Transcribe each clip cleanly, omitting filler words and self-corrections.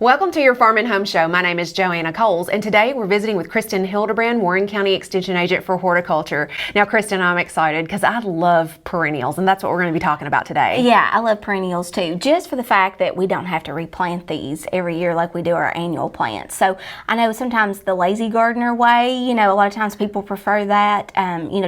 Welcome to your Farm and Home Show. My name is Joanna Coles, and today we're visiting with Kristin Hildabrand, Warren County Extension Agent for Horticulture. Now, Kristin, I'm excited because I love perennials, and that's what we're going to be talking about today. Yeah, I love perennials too, just for the fact that we don't have to replant these every year like we do our annual plants. So I know sometimes the lazy gardener way, a lot of times people prefer that,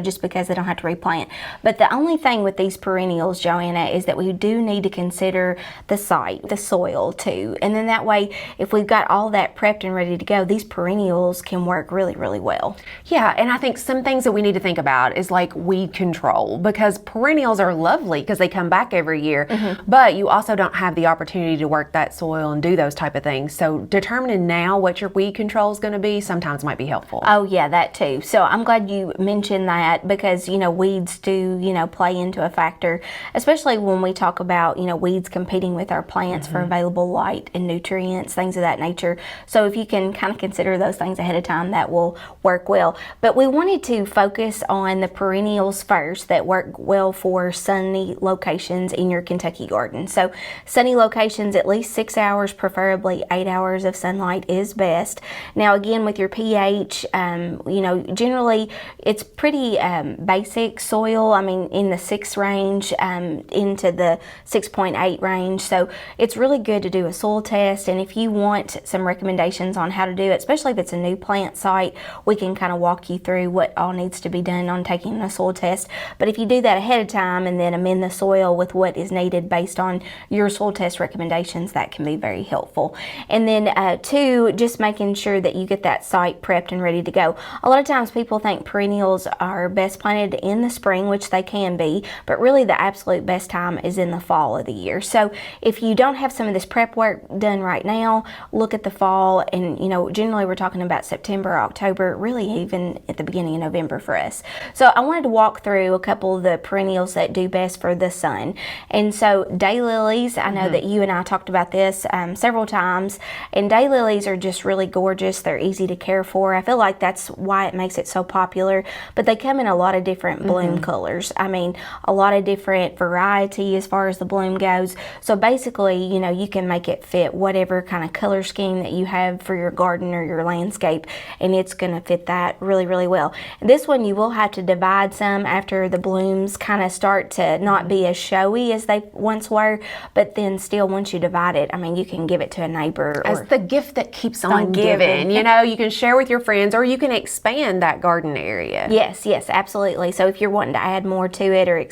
just because they don't have to replant. But the only thing with these perennials, Joanna, is that we do need to consider the site, the soil too. And then that way, if we've got all that prepped and ready to go, these perennials can work really, really well. Yeah, and I think some things that we need to think about is like weed control, because perennials are lovely because they come back every year, but you also don't have the opportunity to work that soil and do those type of things. So determining now what your weed control is going to be sometimes might be helpful. Oh yeah, that too. So I'm glad you mentioned that because, weeds do, play into a factor, especially when we talk about, weeds competing with our plants for available light and nutrients, things of that nature. So if you can kind of consider those things ahead of time, that will work well. But we wanted to focus on the perennials first that work well for sunny locations in your Kentucky garden. So sunny locations, at least 6 hours, preferably 8 hours of sunlight is best. Now again, with your pH, generally it's pretty basic soil. I mean, in the 6 range into the 6.8 range. So it's really good to do a soil test. And if you want some recommendations on how to do it, especially if it's a new plant site, we can kind of walk you through what all needs to be done on taking a soil test. But if you do that ahead of time and then amend the soil with what is needed based on your soil test recommendations, that can be very helpful. And then two, just making sure that you get that site prepped and ready to go. A lot of times people think perennials are best planted in the spring, which they can be, but really the absolute best time is in the fall of the year. So if you don't have some of this prep work done right now, look at the fall, and generally we're talking about September, October, really even at the beginning of November for us. So I wanted to walk through a couple of the perennials that do best for the sun. And so daylilies, I know that you and I talked about this several times, and daylilies are just really gorgeous. They're easy to care for. I feel like that's why it makes it so popular, but they come in a lot of different bloom colors. I mean, a lot of different variety as far as the bloom goes. So basically, you can make it fit whatever kind of color scheme that you have for your garden or your landscape, and it's going to fit that really, really well. This one you will have to divide some after the blooms kind of start to not be as showy as they once were, but then still once you divide it, I mean, you can give it to a neighbor. As the gift that keeps on giving. You can share with your friends, or you can expand that garden area. Yes, absolutely. So if you're wanting to add more to it, or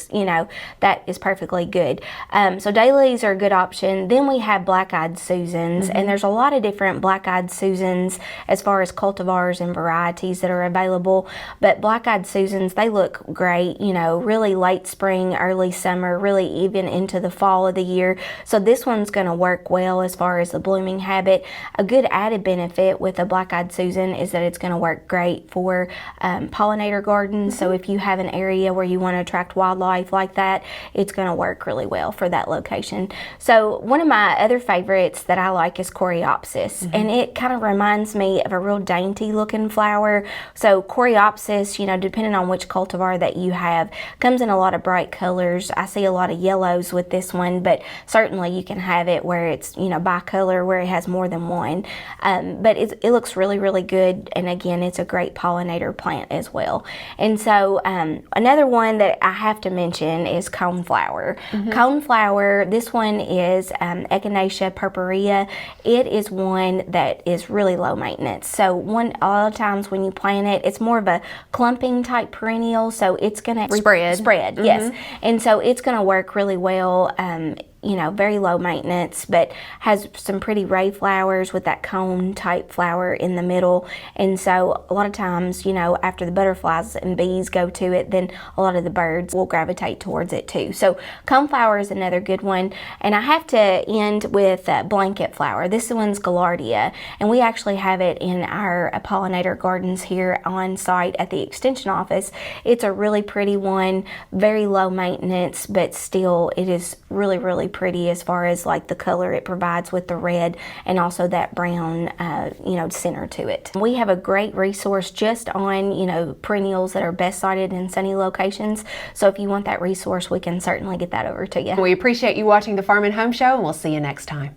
that is perfectly good. So daylilies are a good option. Then we have black-eyed Susans, and there's a lot of different black-eyed Susans as far as cultivars and varieties that are available. But black-eyed Susans, they look great, really late spring, early summer, really even into the fall of the year. So this one's going to work well as far as the blooming habit. A good added benefit with a black-eyed Susan is that it's going to work great for pollinator gardens. So if you have an area where you want to attract wildlife like that, it's going to work really well for that location. So one of my other favorites that I like is Coreopsis, and it kind of reminds me of a real dainty looking flower. So Coreopsis, depending on which cultivar that you have, comes in a lot of bright colors. I see a lot of yellows with this one, but certainly you can have it where it's bicolor, where it has more than one. But it looks really, really good, and again, it's a great pollinator plant as well. And so another one that I have to mention is Coneflower. Coneflower, this one is Echinacea purpurea. It is one that is really low maintenance. So a lot of times when you plant it, it's more of a clumping type perennial, so it's going to spread. Yes, and so it's going to work really well. Very low maintenance, but has some pretty ray flowers with that cone type flower in the middle. And so a lot of times, after the butterflies and bees go to it, then a lot of the birds will gravitate towards it too. So coneflower is another good one. And I have to end with blanket flower. This one's Gaillardia, and we actually have it in our pollinator gardens here on site at the extension office. It's a really pretty one, very low maintenance, but still it is really, really pretty as far as like the color it provides with the red and also that brown center to it. We have a great resource just on perennials that are best sited in sunny locations, so if you want that resource, we can certainly get that over to you. We appreciate you watching the Farm and Home Show, and we'll see you next time.